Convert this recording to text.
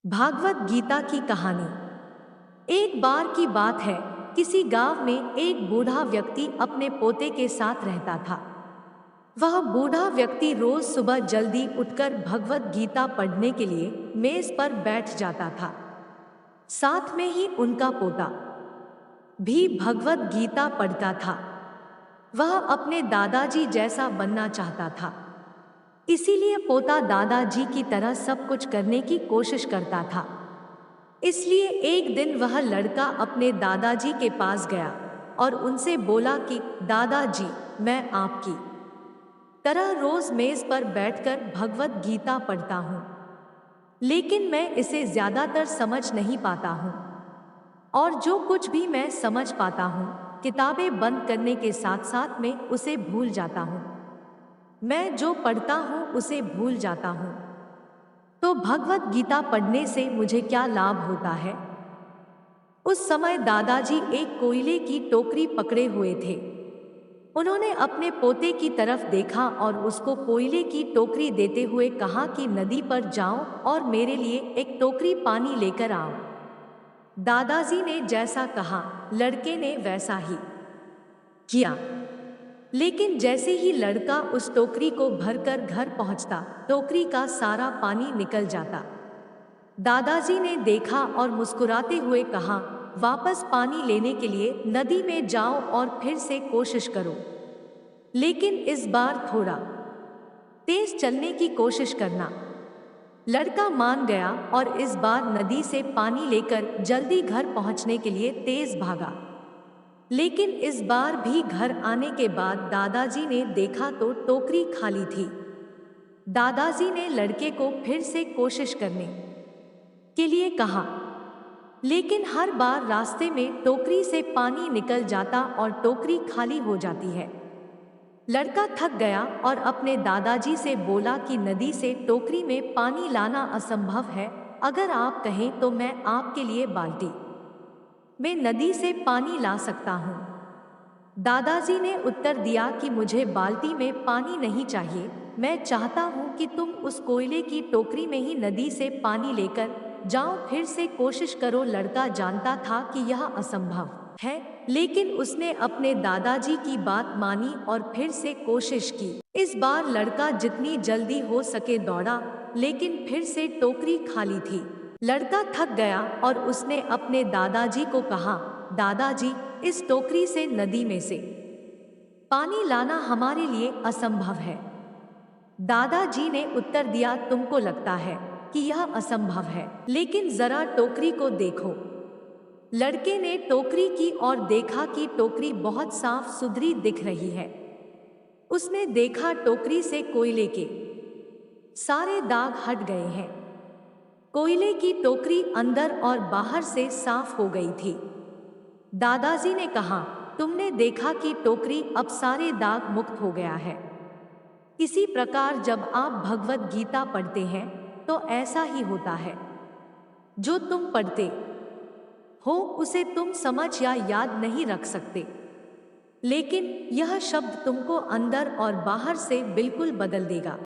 भागवत गीता की कहानी। एक बार की बात है, किसी गांव में एक बूढ़ा व्यक्ति अपने पोते के साथ रहता था। वह बूढ़ा व्यक्ति रोज सुबह जल्दी उठकर भगवत गीता पढ़ने के लिए मेज पर बैठ जाता था। साथ में ही उनका पोता भी भगवत गीता पढ़ता था। वह अपने दादाजी जैसा बनना चाहता था, इसीलिए पोता दादाजी की तरह सब कुछ करने की कोशिश करता था। इसलिए एक दिन वह लड़का अपने दादाजी के पास गया और उनसे बोला कि दादाजी, मैं आपकी तरह रोज मेज पर बैठकर भगवत गीता पढ़ता हूँ, लेकिन मैं इसे ज्यादातर समझ नहीं पाता हूँ, और जो कुछ भी मैं समझ पाता हूँ किताबें बंद करने के साथ साथ में उसे भूल जाता हूँ। मैं जो पढ़ता हूँ उसे भूल जाता हूँ। तो भगवत गीता पढ़ने से मुझे क्या लाभ होता है? उस समय दादाजी एक कोयले की टोकरी पकड़े हुए थे। उन्होंने अपने पोते की तरफ देखा और उसको कोयले की टोकरी देते हुए कहा कि नदी पर जाओ और मेरे लिए एक टोकरी पानी लेकर आओ। दादाजी ने जैसा कहा, लड़के ने वैसा ही किया। लेकिन जैसे ही लड़का उस टोकरी को भरकर घर पहुंचता, टोकरी का सारा पानी निकल जाता। दादाजी ने देखा और मुस्कुराते हुए कहा, वापस पानी लेने के लिए नदी में जाओ और फिर से कोशिश करो, लेकिन इस बार थोड़ा तेज चलने की कोशिश करना। लड़का मान गया और इस बार नदी से पानी लेकर जल्दी घर पहुंचने के लिए तेज भागा। लेकिन इस बार भी घर आने के बाद दादाजी ने देखा तो टोकरी खाली थी। दादाजी ने लड़के को फिर से कोशिश करने के लिए कहा, लेकिन हर बार रास्ते में टोकरी से पानी निकल जाता और टोकरी खाली हो जाती है। लड़का थक गया और अपने दादाजी से बोला कि नदी से टोकरी में पानी लाना असंभव है, अगर आप कहें तो मैं आपके लिए बाल्टी में नदी से पानी ला सकता हूँ। दादाजी ने उत्तर दिया कि मुझे बाल्टी में पानी नहीं चाहिए, मैं चाहता हूँ कि तुम उस कोयले की टोकरी में ही नदी से पानी लेकर जाओ, फिर से कोशिश करो। लड़का जानता था कि यह असंभव है, लेकिन उसने अपने दादाजी की बात मानी और फिर से कोशिश की। इस बार लड़का जितनी जल्दी हो सके दौड़ा, लेकिन फिर से टोकरी खाली थी। लड़का थक गया और उसने अपने दादाजी को कहा, दादाजी, इस टोकरी से नदी में से पानी लाना हमारे लिए असंभव है। दादाजी ने उत्तर दिया, तुमको लगता है कि यह असंभव है, लेकिन जरा टोकरी को देखो। लड़के ने टोकरी की और देखा कि टोकरी बहुत साफ सुथरी दिख रही है। उसने देखा टोकरी से कोयले के सारे दाग हट गए हैं। कोयले की टोकरी अंदर और बाहर से साफ हो गई थी। दादाजी ने कहा, तुमने देखा कि टोकरी अब सारे दाग मुक्त हो गया है। इसी प्रकार जब आप भगवत गीता पढ़ते हैं तो ऐसा ही होता है। जो तुम पढ़ते हो उसे तुम समझ या याद नहीं रख सकते, लेकिन यह शब्द तुमको अंदर और बाहर से बिल्कुल बदल देगा।